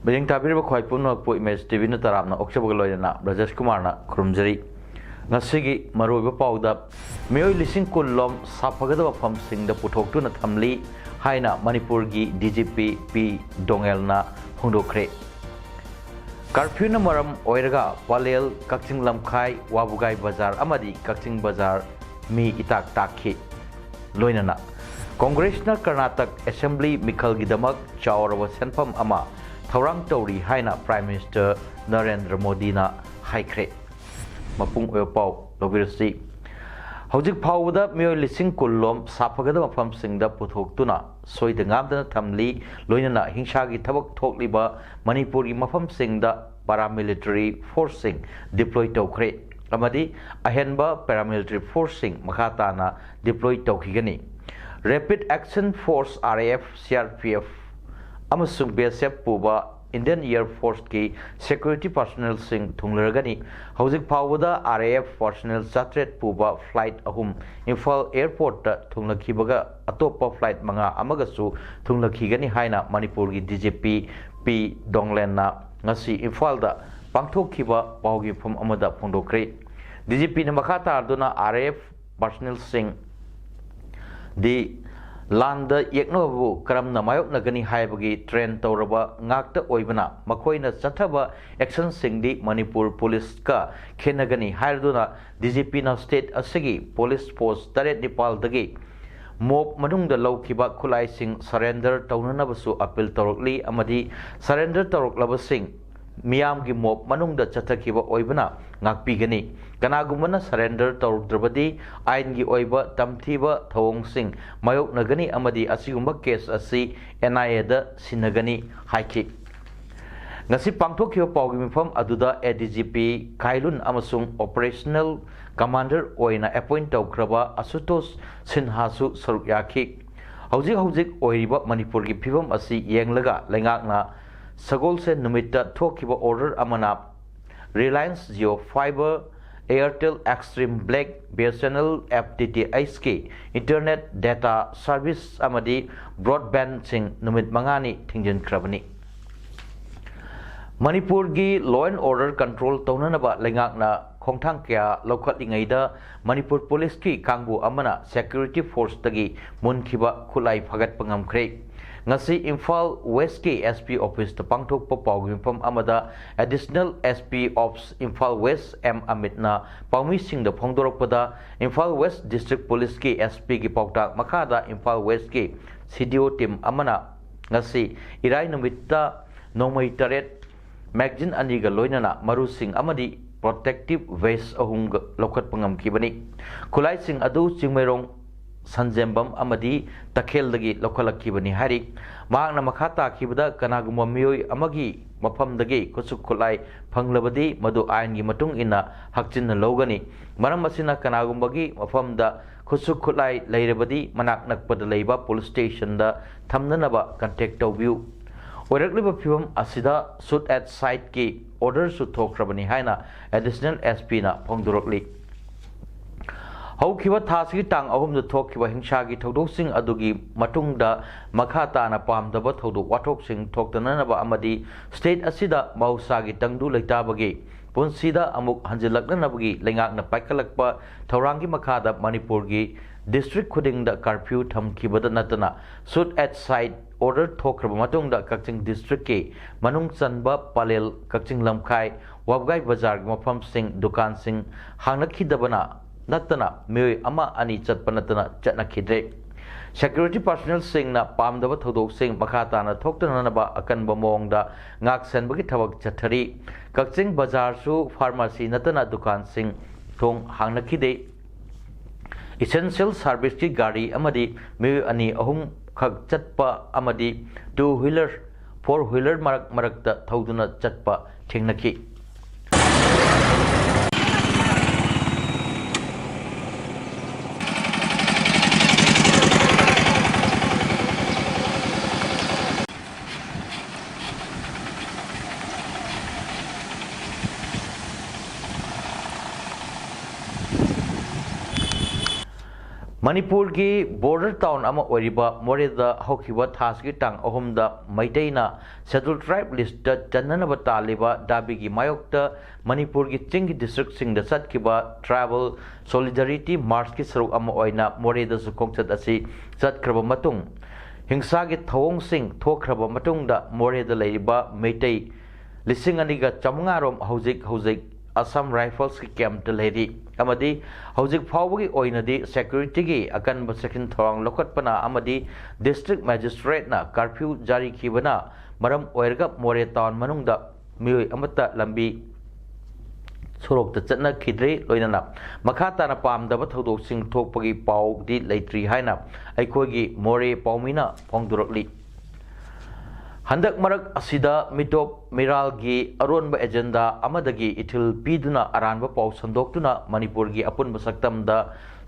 Bajing tabir ba khoi pun nok pu image TV na taram na okshabag loina Rajesh Kumar na khurumjari ngasigi maroi ba pauda meoi lising kullom sapagada ba pham sing da puthok tu na thamli haina Manipur gi DGP P Dongel na hungdokre curfew na maram oiraga palel kakching lamkhai wabugai bazar amadi kakching bazar mi itak takhi loina na Congress na Karnataka Assembly Mikhal gidamak chawrawa senpham ama Thaurang Tauri Haina Prime Minister Narendra Modi na haikre mapung oyopau lobirsi hojik phawda myo lising kullom sapagada mafam singda puthok tuna soida ngamdana thamli loinana hingsa gi thabak thokliba Manipur gi mafam singda paramilitary forcing deploy tawkhre amadi ahenba paramilitary forcing makhata na deploy tawkhigani Rapid Action Force RAF CRPF amasung BSF puba Indian Air Force ki security personnel sing thunglargani hojik phawda RAF personnel chatret puba flight ahum Imphal airport ta thunglakhibaga atopa flight manga amagasu thunglakhigani haina Manipur gi DGP P Donglen na ngasi Imphal da pangthokhiba pawgi phom amada phongdokre DGP na makhata arduna RAF personnel sing di Landa yeknobu karam na mayok na gani haibagi train tauraba ngakta oibana makoi na chathaba action singdi Manipur police ka khenagani haiduna DGP na state asigi police post taret Nepal dagi mob manung da lawkiba khulai sing surrender taunana basu appeal torokli amadi surrender toroklaba sing miyam gi mob manung da chathakiba oibana ngakpi gani kanagumana surrender tawdrabadi ain gi oiba tamthiba thawong sing mayok nagani amadi asigumba case asi NIA da sinagani haiki ngasi pangthokhiba pawgi mifam aduda ADGP Kailun amasung operational commander oina appoint tawkraba Asutosh Sinha su saruk yakhi hojik oiriba Manipur gi phibam asi yenglaga lengakna sagol se numita thokiba order amana Reliance Jio Fiber Airtel Extreme Black BSNL FTTH ki Internet Data Service amadi Broadband sing numit mangani thingjin krabani Manipur gi Law and Order Control taunanaba lengakna khongthang kya lokhatlingaida Manipur Police ki kangbu amana Security Force tagi munkhiba khulai phagat pangamkhre ngasi Imphal West ki SP office ta pangthok pa pawgimpham amada additional SP of Imphal West M Amitna pawmi sing da phongdorokpada Imphal West District Police ki SP ki pawtak makhada Imphal West ki CDO team amana ngasi irai numitta nomai taret magazine aniga loinana maru sing amadi protective vest ahung lokhat pangam kibani khulai sing adu chingmairong Sanjembam amadi takhel dagi lokhalakibani hari mahakna makhata khibada kanaguma miyoi amagi mafam dagi kusuk khulai phanglabadi madu ain gi matung ina hakchin logani maram asina kanagumbagi mafam da kusuk khulai leirabadi manak nakpada leiba police station da thamnanaba contact tawbiu oirakliba phibam asida shoot at site ki order su thokrabani haina additional SP na phongdurokli haukiba thasigi tang ahum da thokkiba hingshagi thodok sing adugi matungda makhata na pamdaba thodok wathok sing thoktananaba amadi state asida mausagi tangdu leitabagi punsida amuk hanjilaknanabagi lengakna paikalakpa thaurangi makhada Manipur gi district khuding da curfew thamkibada natana shoot at site order thokraba matungda Kakching district ki manung chanba palel Kakching lamkhai wabgai bazar gi mafam sing dukan sing hangnakhidabana natana mei ama ani chatpanatana chatnakhidre security personnel sing na pamdaba thodok sing makhata na thoktananaba akanba mongda ngaksen bagi thabak chathari Kakching bazar su pharmacy natana dukan sing thong hangnakhide essential service ki gari amadi mei ani ahum Khag चटपा अमदी 2 wheeler 4 wheeler मरकता थौदुना चटपा थेंगनखी Manipur की border town मोरेदा थास की टांग Ahmad मैटेना schedule tribe list चन्नब तालिबा दाबी की मायोक्त मणिपुर की चिंग district चतखिबा tribal solidarity मार्च की सरुक मोरेदा खोंचत चतख्रब हिंसा की थवोंग थोख्रब मोरेदा मैटे 2,500 हौजिक असम राइफल्स की कैंप लेरी अमदी हौजिक फावगी ओइनदी सिक्योरिटी की अकनब सेक्शन थोरांग लौकटपना अमदी डिस्ट्रिक्ट मैजिस्ट्रेट ना कर्फ्यू जारी किबना मरम ओइरगा मोरे टाउन मनुंगदा मियोय अमता लंबी सोरोक चटना खिद्रे लोइनना मखा ताना पामदब थौदोकसिंग थोकपगी पाउदी लेट्री हाइना अखोगी मोरे पाउमिना फोंगदुरकली हंदक मरक असिदा मिटोप मिरालगी अरोनब एजेंडा अमदगी इथिल पीदुना अरानब पाउ संदोक्तुना मणिपुर की अपुनब सक्तमदा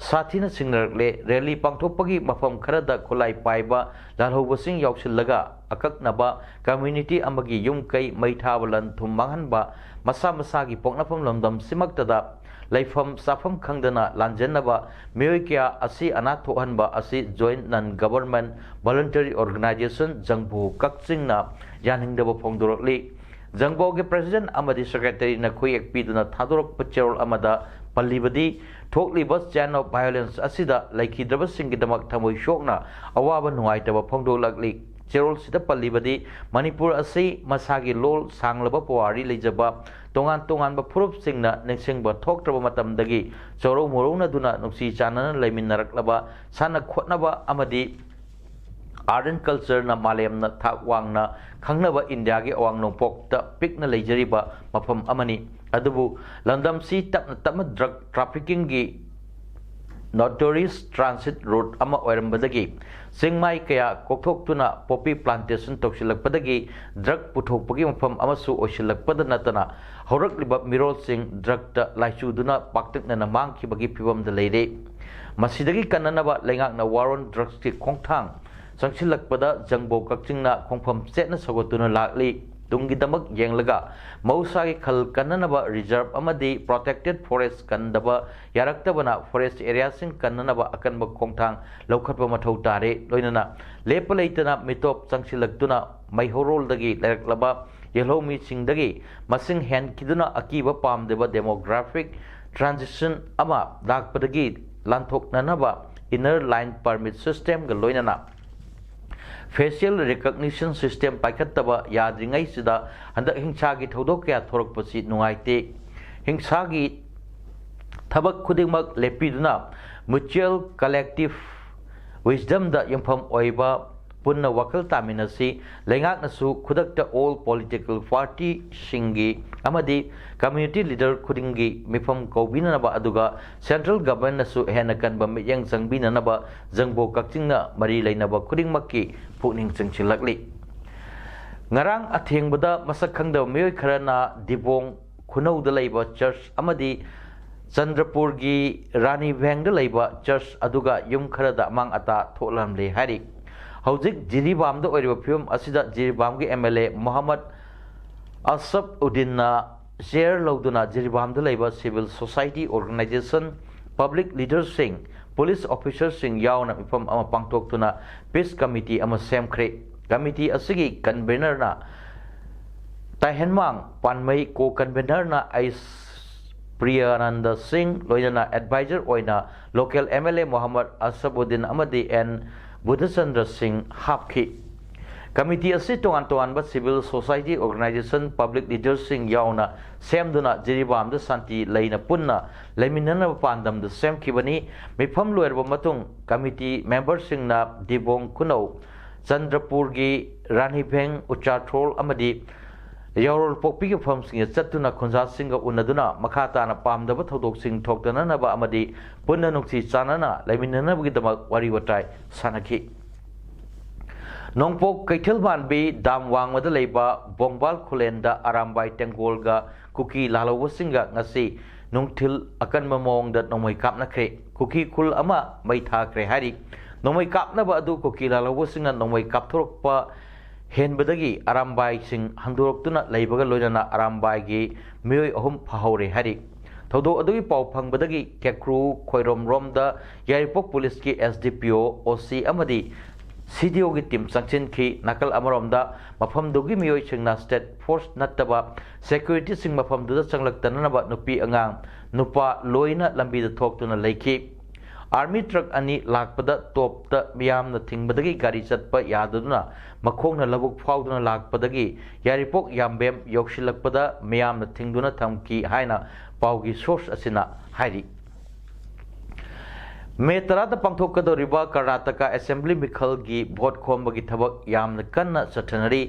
साथीना सिंगरले रैली पांगथोकपगी मफम खरदा खुलाई पाइबा लालहौबसिंग यावसिलगा अककनबा कम्युनिटी अमगी युम कई मैथाबलन थुम मांगहनबा मसा मसागी पोकनफम लमदम सिमक्तदा लाइफम साफम खंगदना लांजनबा मियोय क्या असि अना थोहनबा असि joint non government voluntary organisation जंगबो कक्सिंगना यानिंगदबा फोंगदोरकली जंगबो के प्रेसिडेंट अमदी सेक्रेटरी न खुयेक पीदुना थादोरक पचेरोल अमदा पल्लीबदी थोकलीब चैन ऑफ वायलेंस असिदा लैखिद्रबसिंगदमक थमोय शोकना अवाबा नुवाइतबा फोंगदोरलकली चेरोल सिदा पल्लीबदी मणिपुर असि मसागी लोल सांगलब पुवारी लेजबा तोंगान तोंगान फुरुप सिंगना निंसिंगबा थोक्त्रबा मतमदगी चौरौ मोरौनदुना नुक्सी चानना लेमिनरकलबा साना खोटनबा अमदी आर्ट एंड कल्चर ना मालेमना थाक वांगना खंगनबा इंडिया के अवांग नोंपोक्ता पिकना लेजरिबा मफम अमनी अदुबु लंदम सी तप ड्रग ट्रैफिकिंग की नोटोरियस ट्रांसिट रूट अमा ओइरंबदगी सिंगमाई कया कोकथोक्तुना पॉपी प्लांटेशन तौसिलकपदगी ड्रग पुथोकपगी मफम अमसु ओइसिलकपद नतना हौरकलिबा मिरोल सिंग ड्रग लाइचुदुना पाक्तकना मांगखिबगी फिबमदा लेरे मसिदगी कन्ननबा लेंगाकना वारन ड्रग्स की खोंगथांग संसिलकपदा जंगबो कक्चिंगना खोंगफम सेटना सगोतुना लागली तुंगिदमक येंगलगा मौसागी खल कन्ननबा रिजर्व अमदी प्रोटेक्टेड फॉरेस्ट कन्दबा यारक्तबना फॉरेस्ट एरिया सिंग कन्ननबा अकनब खोंगथांग लौखटबा मथौ तारे लोइनना लेप लेइतना मिटोप संसिलकतुना मैहोरोलदगी लेरकलबा येलोमी सिंगदगी मसिंग हेन किदुना अकीबा पामदेबा डेमोग्राफिक ट्रांजिशन अमा लाकपदगी लांथोकननबा इनर लाइन परमिट सिस्टम ग लोइनना फेशियल रिकग्निशन सिस्टम पाइखत्तबा याद्रिंगै सिदा हंदक हिंसा की थौदोक क्या थोरकपसि नुंगाइते हिंसा की थबक खुदिमक लेपिदुना म्यूचुअल कलेक्टिव विजडम दा यंफम ओइबा पुन्न वकल तामिनसी लेंगाकनसु खुदकता ऑल पॉलिटिकल पार्टी सिंगी अमदी कम्युनिटी लीडर खुदिंगी मिफम कौबिननबा अदुगा सेंट्रल गवर्नमेंटनसु हेन कनबा मियंग संगबिननबा जंगबो कक्चिंगना मरी लेनबा खुदिंगमक्की पुनिंग चंगचिलकली ngarang athengbada masak khangda mioi kharana dibong khunauda leiba church amadi chandrapur gi rani bhengda leiba church aduga yum kharada mang ata tholam le hari hojik jiribam da oiriba film asida jiribam gi mla muhammad asaf uddin na share loduna jiribam da leiba civil society organization public leaders sing police officers sing yauna ifam ama pangtok tuna peace committee ama semkhre committee asigi convener na tahenmang panmai ko convener na ais priyananda singh loina advisor oina local mla muhammad asabuddin amadi and buddhachandra singh hapki committee asi tongan tongan ba civil society organization public leaders sing yauna semduna jiribam da santi leina punna leiminana pandam da semkhibani mifam loerba matung committee members sing na dibong kunau Chandrapur की रानी भेंग उच्चाथ्रोल अमदी यारोल पोपी के firm Singh चतुना खुंजा Singh उन्नदुना मखाताना पामदब थौदोक Singh थोक्तननबा अमदी पुन्न नुक्सी चानना लेमिननबगी दमक वारी वटाई सानखी Nongpok Kaitil Banbi Dam Wang Madaleba Bongbal Kulenda Arambai Tengolga Kuki Lalawasinga Ngasi Nungtil Akan Mamong that Nomoi Kapna Kre Kuki Kul Ama Maita Kre Hari Nomoi Kapna Badu Kuki Lalawasinga Nomoi Kapturpa Hen Badagi Arambai Sing Handurok Laboga Lojana Arambai Gi Mui Ohum Pahore Hari Todo Adui Pau Pang Badagi Kekru Koirom Romda Yaripok Police Ki SDPO OC Amadi CDO की team Sachin की नकल अमरोमदा मफम दुगी मियोई सिंगना state force नत्तबा security सिंग मफम दुदा संगलक्तननबा नुपी अंगांग नुपा लोइना लंबी the थोक्तुना Lekhi army truck अनि लाकपदा टॉपता मियामना थिंगबदगी गाड़ी चटपा यादुना मखोंगना लबुक फाउदुना लाकपदगी यारिपोक यामबेम योक्सिलकपदा मियामना थिंगदुना थमकी हाइना पाउगी source असिना हाइरी मे तराद पांथोकदोरिबा Karnataka assembly मिखल की vote खोमबगी थबक यामन कन्ना चथनरी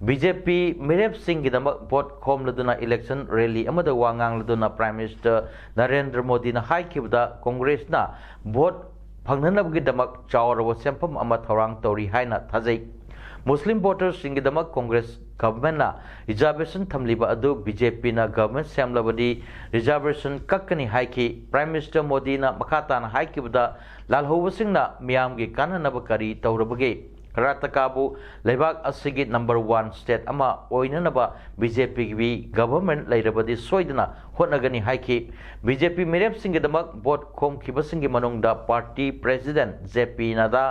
बीजेपी मिरेप सिंह गिदमक भोट खोमलदुना इलेक्शन रैली अमद वांगांगलदुना प्राइम मिनिस्टर नरेंद्र मोदी ना हाइकिबदा कांग्रेस ना भोट फंगनबगिदमक चावरव सेंपम अमा थौरांग तौरी हाइना थाजै मुस्लिम वोटर्स सिंगिदमक कांग्रेस गवर्नमेंट ना रिजर्वेशन थमलिबा अदु बीजेपी ना गवर्नमेंट सेमलबदी रिजर्वेशन कक्कनी हाइकी प्राइम मिनिस्टर मोदी ना मखाताना हाइकिबदा लालहोबसिंगना मियामगी काननब करी तौरबगे कर्नाटकाबु लेबाक असिगी नंबर 1 स्टेट अमा ओइननबा बीजेपी की गवर्नमेंट लैरबदी सोइदना होनगनी हाइकी बीजेपी मिरेप सिंगिदमक वोट खोमखिबसिंगी मनुंगदा पार्टी प्रेसिडेंट जेपी नड्डा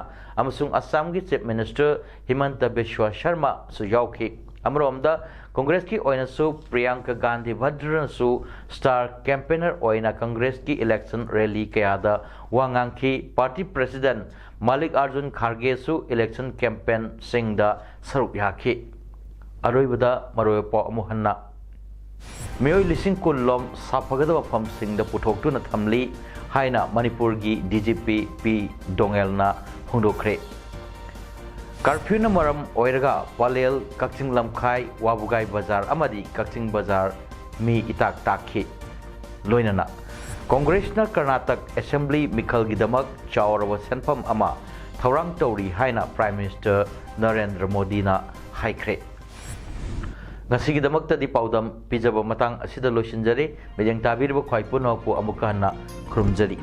अमसुंग असम की चीफ मिनिस्टर हिमंत बिश्वा शर्मा सु याउखी अमरोमदा कांग्रेस की ओइनसु प्रियंका गांधी भद्रनसु स्टार कैंपेनर ओइना कांग्रेस की इलेक्शन रैली कयादा वांगांखी पार्टी प्रेसिडेंट मल्लिकार्जुन खड़गेसु इलेक्शन कैंपेन सिंगदा सरुक याखी अरोइबदा मरोयपो अमुहन्ना मियोई लिसिंग कुल्लोम साफगदब फम सिंगदा पुथोक्तुना थमली हाइना मणिपुर की डीजीपी पी डोंगेलना हुंदोखरे कर्फ्यू न मरम ओइरगा पालेल कक्चिंग लमखाई वाबुगाई बाजार अमदी कक्चिंग बाजार मी इताक ताखी लोइनना कांग्रेस न कर्नाटक असेंबली मिखल गिदमक चावरव सेंफम अमा थौरांग तौरी हाइना प्राइम मिनिस्टर नरेंद्र मोदी ना हाइख्रे ngasigidamakta di paudam pijaba matang asida loisinjari bejang tabirba khwai punawpu amuka hana khurumjari